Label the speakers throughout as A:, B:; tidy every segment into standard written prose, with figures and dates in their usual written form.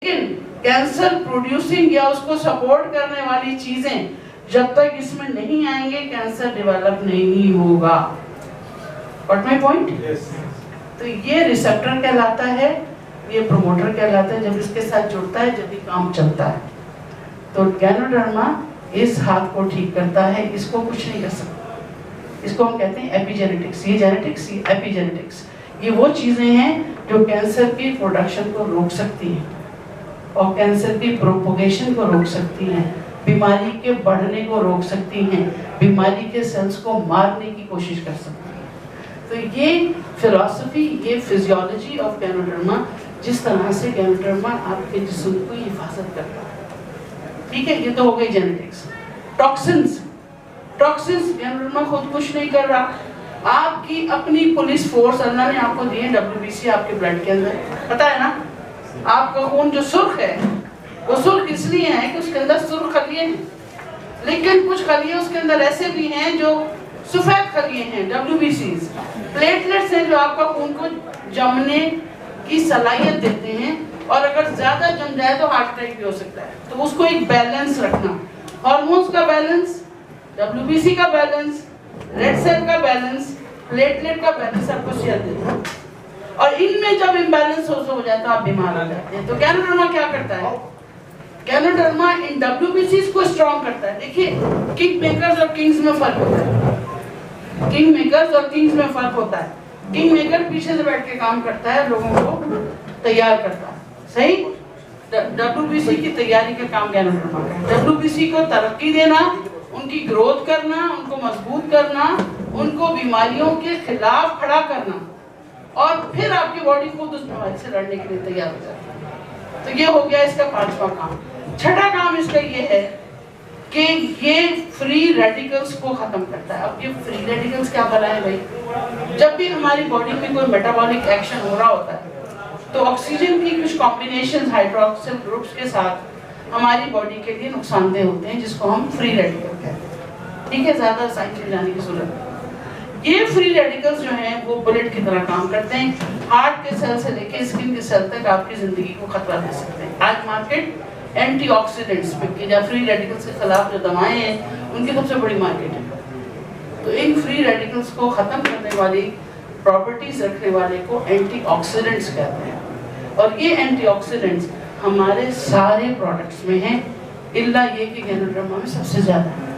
A: لیکن cancer producing یا اس کو سپورٹ کرنے والی چیزیں جب تک اس میں نہیں آئیں گے کینسر ڈیولپ نہیں ہوگا. Got my point? تو یہ ریسپٹر کہلاتا ہے, یہ پروموٹر کہلاتا ہے. جب اس کے ساتھ جڑتا ہے جب بھی کام چلتا ہے. تو گینوڈرما اس ہاتھ کو ٹھیک کرتا ہے, اس کو کچھ نہیں کر سکتا. اس کو ہم کہتے ہیں ایپیجینیٹکس. یہ جینیٹکس, یہ ایپیجینیٹکس. یہ وہ چیزیں ہیں جو کینسر کی پروڈکشن کو روک سکتی ہیں اور کینسر کی پروپوگیشن کو روک سکتی ہیں, بیماری کے بڑھنے کو روک سکتی ہیں, بیماری کے سیلز کو مارنے کی کوشش کر سکتی ہیں. تو یہ فلسفی, یہ فزیولوجی آف گینوڈرما, جس طرح سے گینوڈرما آپ کے جسم کی حفاظت کرتا ہے. ٹھیک ہے, یہ تو ہو گئی جینیٹکس. ٹاکسنز, گینوڈرما خود کچھ نہیں کر رہا. آپ کی اپنی پولیس فورس اللہ نے آپ کو دی ہے, WBC آپ کے بلڈ کے اندر, پتا ہے نا. آپ کا خون جو سرخ ہے وہ سرخ اس لیے ہے کہ اس کے اندر سرخ خلیے ہیں, لیکن کچھ خلیے اس کے اندر ایسے بھی ہیں جو سفید خلیے ہیں, WBCs. پلیٹلیٹس ہیں جو آپ کا خون کو جمنے کی صلاحیت دیتے ہیں, اور اگر زیادہ جم جائے تو ہارٹ اٹیک بھی ہو سکتا ہے. تو اس کو ایک بیلنس رکھنا, ہارمونز کا بیلنس, WBC کا بیلنس, ریڈ سیل کا بیلنس, پلیٹلیٹ کا بیلنس آپ کو صحت دیتا ہے. اور ان میں جب امبیلنس ہو جائے تو آپ بیمار ہو جاتے ہیں. تو گینوڈرما کیا کرتا ہے؟ گینوڈرما ان WBCs کو اسٹرانگ کرتا ہے. دیکھیے, کنگ میکرز اور کنگز میں فرق ہوتا ہے. کنگ میکرز اور کنگز میں فرق ہوتا ہے. کنگ میکر پیچھے سے بیٹھ کے کام کرتا ہے, لوگوں کو تیار کرتا ہے. صحیح, WBC کی تیاری کا کام گینوڈرما کا ہے. WBC کو ترقی دینا, ان کی گروتھ کرنا, ان کو مضبوط کرنا, ان کو بیماریوں کے خلاف کھڑا کرنا, اور پھر آپ کی باڈی خود اس بیماری سے لڑنے کے لیے تیار ہو جاتی ہے. تو یہ ہو گیا اس کا 5واں کام. 6واں کام اس کا یہ ہے کہ یہ فری ریڈیکلز کو ختم کرتا ہے. اب یہ فری ریڈیکلز کیا بنا ہے بھائی؟ جب بھی ہماری باڈی میں کوئی میٹابولک ایکشن ہو رہا ہوتا ہے تو آکسیجن کی کچھ کمبینیشنز ہائیڈروکسل گروپس کے ساتھ ہماری باڈی کے لیے نقصان دہ ہوتے ہیں, جس کو ہم فری ریڈیکل کہتے ہیں. ٹھیک ہے, زیادہ سائنس میں جانے کی ضرورت نہیں. یہ فری ریڈیکلز جو ہیں وہ بلٹ کی طرح کام کرتے ہیں. ہارٹ کے سیل سے لے کے اسکن کے سیل تک آپ کی زندگی کو خطرہ دے سکتے ہیں. آج مارکیٹ اینٹی آکسیڈنٹس میں یا فری ریڈیکلز کے خلاف جو دوائیں ہیں ان کی سب سے بڑی مارکیٹ ہے. تو ان فری ریڈیکلز کو ختم کرنے والی پراپرٹیز رکھنے والے کو اینٹی آکسیڈنٹس کہتے ہیں. اور یہ اینٹی آکسیڈنٹس ہمارے سارے پروڈکٹس میں ہیں, الا یہ کہ گینوڈرما میں سب سے زیادہ ہے.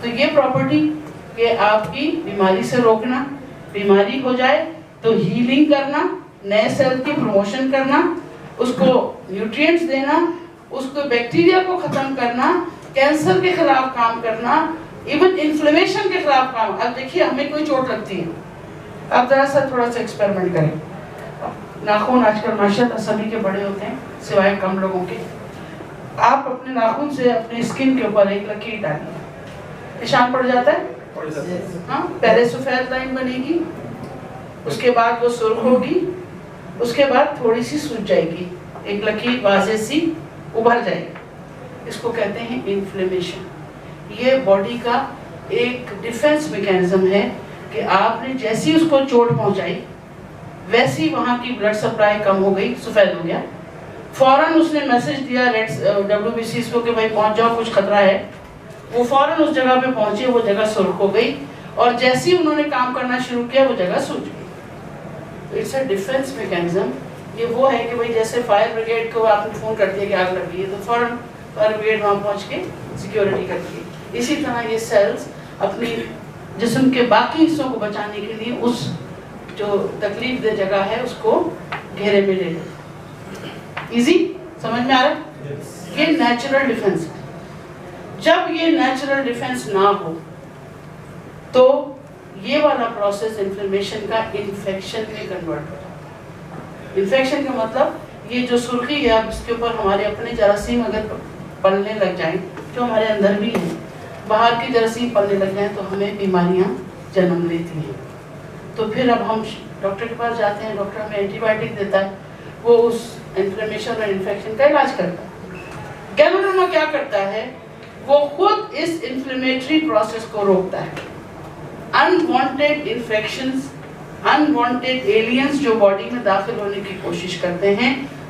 A: تو یہ پراپرٹی کہ آپ کی بیماری سے روکنا, بیماری ہو جائے تو ہیلنگ کرنا, نئے سیل کی پروموشن کرنا, اس کو نیوٹرینٹس دینا, اس کو بیکٹیریا کو ختم کرنا, کینسر کے خلاف کام کرنا, ایون انفلیمیشن کے خلاف کام. اب دیکھیے, ہمیں کوئی چوٹ لگتی ہے, اب ذرا سا تھوڑا سا ایکسپیریمنٹ کریں. ناخن آج کل ماشاءاللہ سبھی کے بڑے ہوتے ہیں سوائے کم لوگوں کے. آپ اپنے ناخن سے اپنے اسکن کے اوپر ایک لکیر ڈالیے, نشان پڑ جاتا ہے. ہاں, پہلے سفید لائن بنے گی, اس کے بعد وہ سرخ ہوگی, اس کے بعد تھوڑی سی سوج جائے گی, ایک لکیر واضح سی ابھر جائے گی. اس کو کہتے ہیں انفلیمیشن. یہ باڈی کا ایک ڈیفنس میکینزم ہے کہ آپ نے جیسی اس کو چوٹ پہنچائی ویسی وہاں کی بلڈ سپلائی کم ہو گئی, سفید ہو گیا, فوراً اس نے میسج دیا WBCs کو کہ بھائی پہنچ جاؤ, کچھ خطرہ ہے. وہ فوراً اس جگہ پہ پہنچے, وہ جگہ سرخ ہو گئی, اور جیسے ہی انہوں نے کام کرنا شروع کیا وہ جگہ سوج گئی. تو اٹس اے ڈیفنس میکینزم. یہ وہ ہے کہ بھائی جیسے فائر بریگیڈ کو آپ نے فون کر دیا کہ آگ لگ گئی ہے تو فوراً فائر بریگیڈ وہاں پہنچ کے سیکیورٹی کرتی ہے. اسی طرح یہ سیلز اپنی جسم کے باقی حصوں کو بچانے کے لیے اس جو تکلیف دہ جگہ ہے اس کو گھیرے میں لے لیتے. ایزی سمجھ میں آ رہا ہے؟ یہ نیچرل ڈیفنس ہے. جب یہ نیچرل ڈیفنس نہ ہو تو یہ والا پروسیس انفلیمیشن کا انفیکشن میں کنورٹ ہو جاتا ہے. انفیکشن کا مطلب یہ جو سرخی ہے, اب اس کے اوپر ہمارے اپنے جراثیم اگر پلنے لگ جائیں, جو ہمارے اندر بھی ہیں, باہر کی جراثیم پلنے لگ جائیں تو ہمیں بیماریاں جنم لیتی ہیں. تو پھر اب ہم ڈاکٹر کے پاس جاتے ہیں, ڈاکٹر ہمیں اینٹی بائیوٹک دیتا ہے, وہ اس انفلیمیشن اور انفیکشن کا علاج کرتا ہے. گینوڈرما کیا کرتا ہے, وہ خود اس انفلیمیٹری پروسیس کو روکتا ہے. انوانٹیڈ انفیکشنز, انوانٹیڈ ایلینز جو باڈی میں داخل ہونے کی کوشش کرتے ہیں,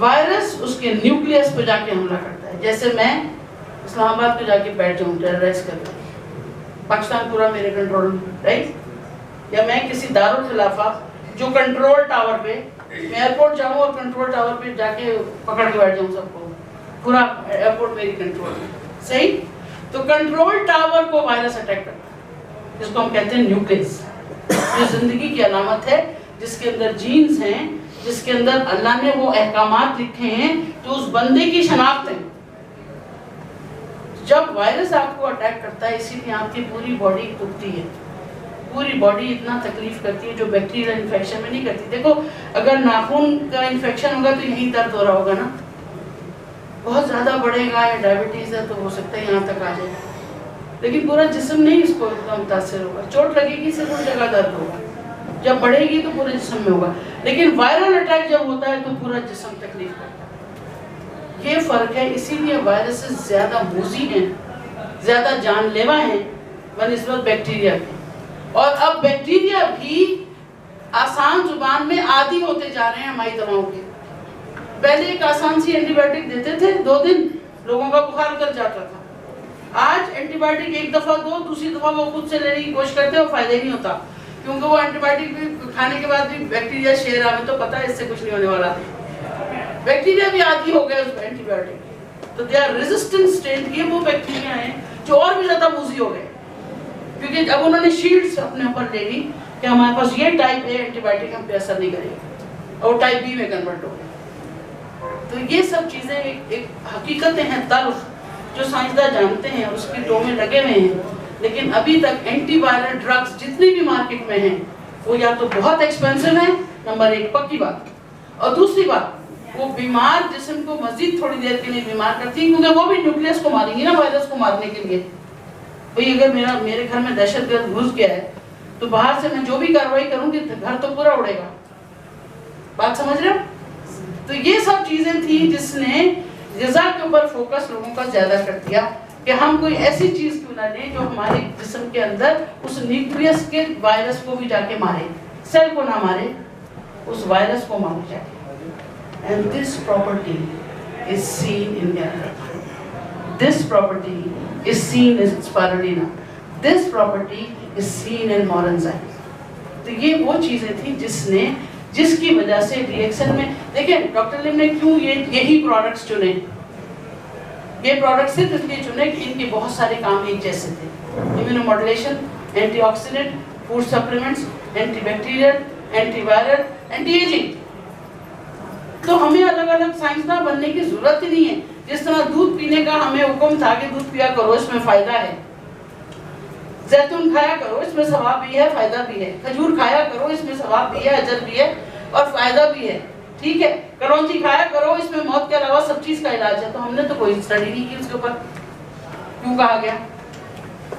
A: وائرس اس کے نیوکلیس پہ جا کے حملہ کرتا ہے. جیسے میں اسلام آباد پہ جا کے بیٹھ جاؤں ٹیررائز کرتا ہوں, پاکستان پورا میرے کنٹرول میں, رائٹ. یا میں کسی دارالخلافہ جو کنٹرول ٹاور پہ, میں ایئرپورٹ جاؤں اور کنٹرول ٹاور پہ جا کے پکڑ کے بیٹھ جاؤں سب کو, پورا ایئرپورٹ میری کنٹرول میں, صحیح. تو کنٹرول ٹاور کو وائرس اٹیک کرتا ہے, جس کو ہم کہتے ہیں نیوکلیس, جو زندگی کی علامت ہے, جس کے اندر جینز ہیں, جس کے اندر اللہ نے وہ احکامات لکھے ہیں جو اس بندے کی شناخت ہے. جب وائرس آپ کو اٹیک کرتا ہے, اسی لیے آپ کی پوری باڈی دکھتی ہے, پوری باڈی اتنا تکلیف کرتی ہے, جو بیکٹیریل انفیکشن میں نہیں کرتی. دیکھو اگر ناخن کا انفیکشن ہوگا تو یہیں درد ہو رہا ہوگا نا, بہت زیادہ بڑھے گا, یا ڈائبٹیز ہے تو ہو سکتا ہے یہاں تک آ جائے, لیکن پورا جسم نہیں اس کو متاثر ہوگا. چوٹ لگے گی صرف اس جگہ درد ہوگا, جب بڑھے گی تو پورے جسم میں ہوگا. لیکن وائرل اٹیک جب ہوتا ہے تو پورا جسم تکلیف کرتا ہے. یہ فرق ہے. اسی لیے وائرسز زیادہ موذی ہیں, زیادہ جان لیوا ہیں بنسبت بیکٹیریا کے. اور اب بیکٹیریا بھی آسان زبان میں عادی ہوتے جا رہے ہیں ہماری دواؤں کے. پہلے ایک آسان سی اینٹی بائیوٹک دیتے تھے, 2 دن لوگوں کا بخار اتر جاتا تھا. آج اینٹی بائیوٹک ایک دفعہ دو, دوسری دفعہ وہ خود سے لینے کی کوشش کرتے ہیں, وہ فائدہ ہی نہیں ہوتا, کیونکہ وہ اینٹی بائیوٹک بھی کھانے کے بعد بھی بیکٹیریا شیر ہمیں تو پتہ ہے اس سے کچھ نہیں ہونے والا. بیکٹیریا بھی عادی ہو گئے اس اینٹی بائیوٹک, تو دے آر ریزسٹنٹ اسٹرین. یہ وہ بیکٹیریا ہیں جو اور بھی زیادہ موذی ہو گئے, کیونکہ اب انہوں نے شیلڈز اپنے اوپر لے لی کہ ہمارے پاس یہ ٹائپ اے اینٹی بائیوٹک ہم پہ اثر نہیں کرے گا, اور ٹائپ بی میں کنورٹ ہو گئے. تو یہ سب چیزیں ایک حقیقتیں ہیں تلخ, جو سائنسداں جانتے ہیں, اس کی ٹو میں لگے ہوئے ہیں. لیکن ابھی تک اینٹی وائرل ڈرگز جتنی بھی مارکیٹ میں ہیں وہ یا تو بہت ایکسپینسو ہیں, نمبر 1 پکی بات, اور دوسری بات وہ بیمار جسم کو مزید تھوڑی دیر کے لیے بیمار کرتی ہیں, کیونکہ وہ بھی نیوکلیس کو ماریں گی نا وائرس کو مارنے کے لیے. بھئی اگر میرے گھر میں دہشت گرد گھس گیا ہے تو باہر سے میں جو بھی کارروائی کروں گی گھر تو پورا اڑے گا. بات سمجھ رہے ہو؟ تو یہ سب چیزیں تھیں جس نے غذا کے اوپر فوکس لوگوں کا زیادہ کر دیا, کہ ہم کوئی ایسی چیز کیوں نہ لیں جو ہمارے جسم کے اندر اس نیوکلیس کے وائرس کو بھی جا کے مارے, سیل کو نہ مارے, اس وائرس کو مار جائے. And this property is seen in Ganoderma. This property is seen in Spirulina. This property is seen in Moranzine. تو یہ وہ چیزیں تھیں جس کی وجہ سے ری ایکشن میں, دیکھیں ڈاکٹر لم نے کیوں یہی پروڈکٹس چنے. یہ پروڈکٹس صرف اس لیے چنے کہ ان کے بہت سارے کام ایک جیسے تھے. Immunomodulation, antioxidant, food supplements, antibacterial, antiviral, anti ageing. تو ہمیں الگ الگ سائنسداں بننے کی ضرورت ہی نہیں ہے. جس طرح دودھ پینے کا ہمیں حکم تھا کہ دودھ پیا کرو, اس میں فائدہ ہے. زیتون کھایا کرو, اس میں ثواب بھی ہے, فائدہ بھی ہے. کھجور کھایا کرو, اس میں ثواب بھی ہے, اجر بھی ہے اور فائدہ بھی ہے. ٹھیک ہے, کرونچی کھایا کرو, اس میں موت کے علاوہ سب چیز کا علاج ہے. تو ہم نے تو کوئی اسٹڈی نہیں کی اس کے اوپر, کیوں کہا گیا.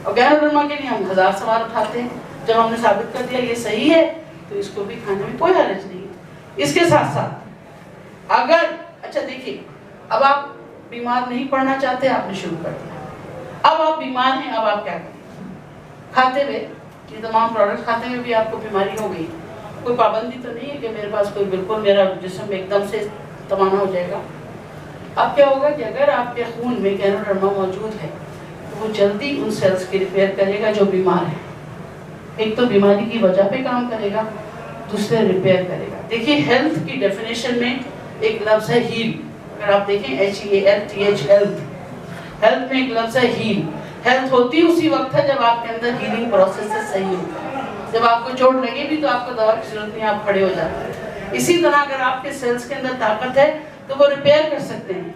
A: اور گینوڈرما کے لیے ہم 1000 سوال اٹھاتے ہیں. جب ہم نے ثابت کر دیا یہ صحیح ہے تو اس کو بھی کھانے میں کوئی حرج نہیں ہے. اس کے ساتھ ساتھ اگر اچھا دیکھیے, اب آپ بیمار نہیں پڑنا چاہتے, آپ نے شروع کر دیا. اب آپ بیمار ہیں, اب آپ کیا کریں. کھاتے ہوئے یہ تمام پروڈکٹ کھاتے ہوئے بھی آپ کو بیماری ہو گئی, کوئی پابندی تو نہیں ہے کہ میرے پاس کوئی بالکل میرا جسم ایک دم سے توانا ہو جائے گا. اب کیا ہوگا کہ اگر آپ کے خون میں گینوڈرما موجود ہے تو وہ جلدی ان سیلز کی ریپیئر کرے گا جو بیمار ہیں. ایک تو بیماری کی وجہ پہ کام کرے گا, دوسرے ریپیئر کرے گا. دیکھیے ہیلتھ کی ڈیفینیشن میں ایک لفظ ہے ہیل. اگر آپ دیکھیں HEALTH, ہیلتھ میں ایک لفظ ہے ہیل. ہیلتھ ہوتی اسی وقت ہے جب آپ کے اندر ہیلنگ پروسیس صحیح ہوتا ہے. جب آپ کو چوٹ لگے بھی تو آپ کو دوا کی ضرورت نہیں, آپ کھڑے ہو جاتے ہیں. اسی طرح اگر آپ کے سیلز کے اندر طاقت ہے تو وہ ریپیئر کر سکتے ہیں,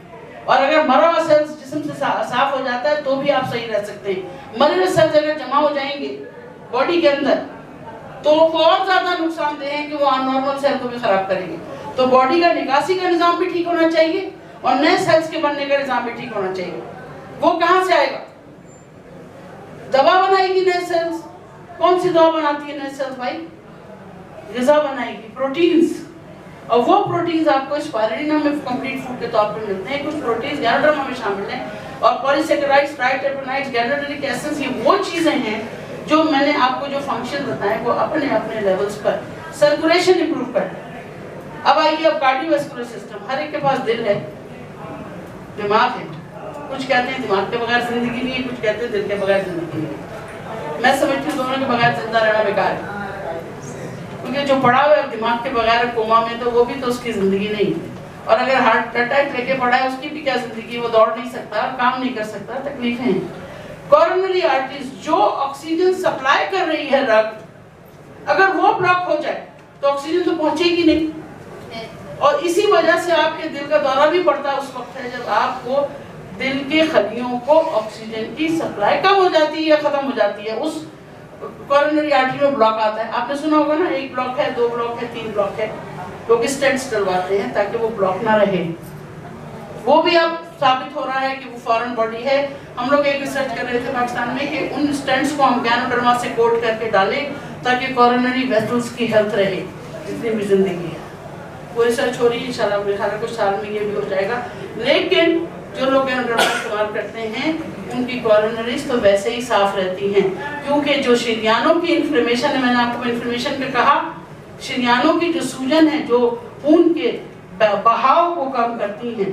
A: اور اگر مرا ہوا سیلز جسم سے صاف ہو جاتا ہے تو بھی آپ صحیح رہ سکتے ہیں. مرے ہوئے سیلز اگر جمع ہو جائیں گے باڈی کے اندر تو وہ اور زیادہ نقصان دہ ہیں کہ وہ نارمل سیل کو بھی خراب کریں گے. تو باڈی کا نکاسی کا نظام بھی ٹھیک ہونا چاہیے اور نئے سیلز کے بننے کا نظام بھی ٹھیک ہونا چاہیے. وہ کہاں سے آئے گا؟ دوا بنائے گی نئے سیلز. کون سی دوا بناتی ہے نئے سیلز بھائی؟ غذا بنائے گی, پروٹینز. اور وہ پروٹینز آپ کو اسپائرلینا میں کمپلیٹ فوڈ کے طور پر ملتے ہیں. کچھ پروٹینز گینوڈرما میں شامل ہیں, اور پولیسیکرائڈز, ٹرائٹرپینائڈز, گینوڈرمک ایسنس, یہ وہ چیزیں ہیں جو میں نے آپ کو جو فنکشن بتائے وہ اپنے لیولز پر سرکولیشن امپروو کرتے ہیں. اب آئیے اب کارڈیوواسکولر سسٹم. ہر ایک کے پاس دل ہے، دماغ ہے. کچھ کہتے ہیں دماغ کے بغیر زندگی نہیں ہے، کچھ کہتے ہیں دل کے بغیر زندگی نہیں ہے. میں سمجھتی ہوں دونوں کے بغیر زندہ رہنا بیکار ہے، کیونکہ جو پڑا ہوا ہے دماغ کے بغیر کوما میں تو وہ بھی تو اس کی زندگی نہیں ہے. اور اگر ہارٹ اٹیک لے کے پڑا ہے اس کی بھی کیا زندگی، وہ دوڑ نہیں سکتا، کام نہیں کر سکتا، تکلیفیں ہیں. کورونری آرٹریز جو آکسیجن سپلائی کر رہی ہے رگ، اگر وہ بلاک ہو جائے تو آکسیجن تو پہنچے گی نہیں. اور اسی وجہ سے آپ کے دل کا دورہ بھی پڑتا ہے اس وقت ہے جب آپ کو دل کے خلیوں کو آکسیجن کی سپلائی کم ہو جاتی ہے یا ختم ہو جاتی ہے. اس کورونری آرٹری میں بلاک آتا ہے. آپ نے سنا ہوگا نا، 1 بلاک ہے، 2 بلاک ہے، 3 بلاک ہے. لوگ اسٹینٹس ڈلواتے ہیں تاکہ وہ بلاک نہ رہے. وہ بھی اب ثابت ہو رہا ہے کہ وہ فارن باڈی ہے. ہم لوگ ایک ریسرچ کر رہے تھے پاکستان میں کہ ان اسٹینٹس کو ہم گینوڈرما سے کوٹ کر کے ڈالیں تاکہ کورونری ویسلز کی ہیلتھ رہے جتنی بھی زندگی ہے. وہ ریسرچ ہو رہی ہے، انشاءاللہ میرے خیال ہے کچھ سال میں یہ بھی ہو جائے گا. لیکن جو لوگ گینوڈرما استعمال کرتے ہیں ان کی کورونریز تو ویسے ہی صاف رہتی ہیں، کیونکہ جو شریانوں کی انفلیمیشن ہے، میں نے آپ کو انفلیمیشن پہ کہا، شریانوں کی جو سوجن ہے جو خون کے بہاؤ کو کم کرتی ہیں،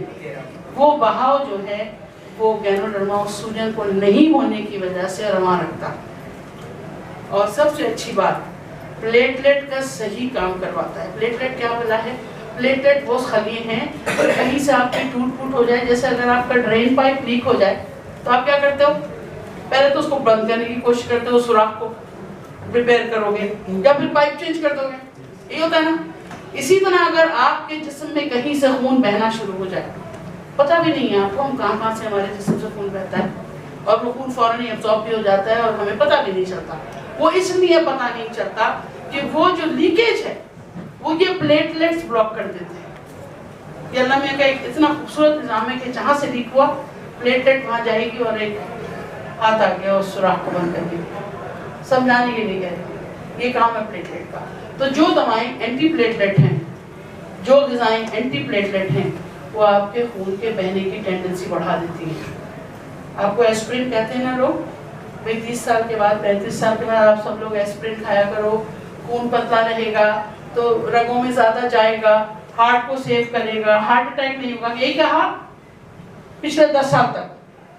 A: وہ بہاؤ جو ہے وہ گینوڈرما اس سوجن کو نہیں ہونے کی وجہ سے رواں رکھتا. اور سب سے اچھی بات، پلیٹلیٹ کا صحیح کام کرواتا ہے. پلیٹلیٹ کیا بلا ہے؟ پلیٹلیٹ وہ خلیے ہیں کہیں سے آپ کی ٹوٹ پھوٹ ہو جائے. جیسے اگر آپ کا ڈرین پائپ لیک ہو جائے تو آپ کیا کرتے ہو؟ پہلے تو اس کو بند کرنے کی کوشش کرتے ہو، سوراخ کو ریپیئر کرو گے یا پھر پائپ چینج کر دو گے. یہ ہوتا ہے نا. اسی طرح اگر آپ کے جسم میں کہیں سے خون بہنا شروع ہو جائے، پتہ بھی نہیں ہے آپ کو ہم کہاں سے ہمارے جسم سے خون بہتا ہے، اور وہ خون فوراً ہی ایبزارب بھی ہو جاتا ہے اور ہمیں پتہ بھی نہیں چلتا. وہ اس لیے پتہ نہیں چلتا کہ وہ جو لیکیج ہے وہ یہ پلیٹلیٹس بلاک کر دیتے ہیں. یہ اللہ میاں کا ایک اتنا خوبصورت نظام ہے کہ جہاں سے لیک ہوا پلیٹلیٹ وہاں جائے گی اور ایک ہاتھ آ گیا اس سوراخ کو بند کر دے. سمجھانے کے لیے کہہ رہی ہوں، یہ کام ہے پلیٹلیٹ کا. تو جو دوائیں اینٹی پلیٹلیٹ ہیں، جو غذائیں اینٹی پلیٹلیٹ ہیں، وہ آپ کے خون کے بہنے کی ٹینڈنسی بڑھا دیتی ہیں. آپ کو ایسپرین کہتے ہیں نا لوگ، 30 سال کے بعد 35 سال کے بعد آپ سب لوگ ایسپرین کھایا کرو، خون پتلا رہے گا تو رگوں میں زیادہ جائے گا، ہارٹ کو سیو کرے گا، ہارٹ اٹیک نہیں ہوگا. یہی کہا پچھلے 10 سال تک.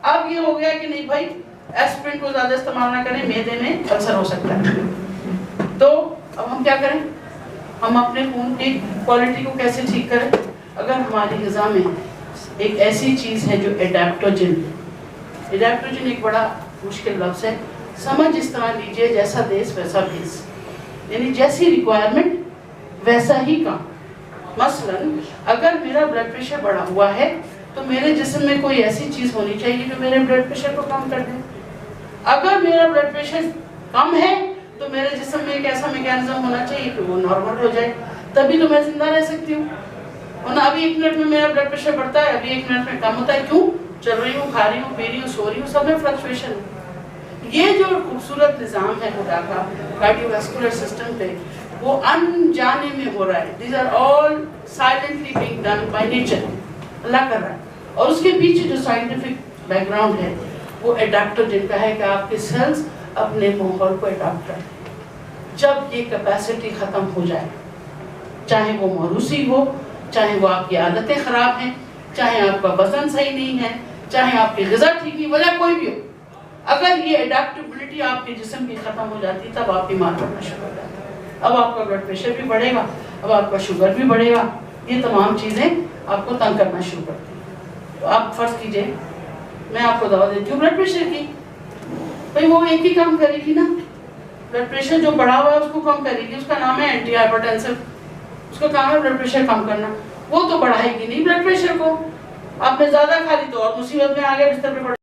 A: اب یہ ہو گیا کہ نہیں بھائی ایسپرین کو زیادہ استعمال نہ کریں، معدے میں السر ہو سکتا ہے. تو اب ہم کیا کریں؟ ہم اپنے خون کی کوالٹی کو کیسے ٹھیک کریں؟ اگر ہماری غذا میں ایک ایسی چیز ہے جو ایڈیپٹوجن ایک بڑا مشکل لفظ ہے، سمجھ اس طرح لیجئے جیسا دیس ویسا بھیس، یعنی جیسی ریکوائرمنٹ ویسا ہی کام. مثلا اگر میرا بلڈ پریشر بڑھا ہوا ہے تو میرے جسم میں کوئی ایسی چیز ہونی چاہیے جو میرے بلڈ پریشر کو کم کر دے. اگر میرا بلڈ پریشر کم ہے تو میرے جسم میں ایک ایسا میکینزم ہونا چاہیے کہ وہ نارمل ہو جائے، تبھی تو میں زندہ رہ سکتی ہوں. ورنہ ابھی 1 منٹ میں میرا بلڈ پریشر بڑھتا ہے، ابھی 1 منٹ میں کم ہوتا ہے. کیوں؟ چل رہی ہوں، کھا رہی ہوں، پی رہی ہوں، سو رہی ہوں، سب میں فلکچویشن ہے. یہ جو خوبصورت نظام ہے خدا کا کارڈیو واسکولر سسٹم پہ، وہ انجانے میں ہو رہا ہے. These are all silently being done by nature. اللہ کر رہا ہے. اور اس کے پیچھے جو سائنٹیفک بیک گراؤنڈ ہے وہ ایڈاپٹوجن کا ہے کہ آپ کے سیلز اپنے ماحول کو اڈاپٹ کریں. جب یہ کیپیسٹی ختم ہو جائے، چاہے وہ موروثی ہو، چاہے وہ آپ کی عادتیں خراب ہیں، چاہے آپ کا وزن صحیح نہیں ہے، چاہے آپ کی غذا ٹھیک نہیں، وجہ کوئی بھی ہو، اگر یہ ایڈیپٹیبلٹی آپ کے جسم کی ختم ہو جاتی تب آپ بیمار پڑنا شروع ہو جاتا ہے. اب آپ کا بلڈ پریشر بھی بڑھے گا، اب آپ کا شوگر بھی بڑھے گا، یہ تمام چیزیں آپ کو تنگ کرنا شروع کرتی ہیں. تو آپ فرض کیجئے میں آپ کو دوا دیتی ہوں بلڈ پریشر کی، بھئی وہ ایک ہی کام کرے گی نا، بلڈ پریشر جو بڑھا ہوا ہے اس کو کم کرے گی، اس کا نام ہے اینٹی ہائپرٹینسو، اس کا کام ہے بلڈ پریشر کم کرنا. وہ تو بڑھائے گی نہیں بلڈ پریشر کو. آپ نے زیادہ کھا لی تو اور مصیبت میں آگے بستر پہ پڑ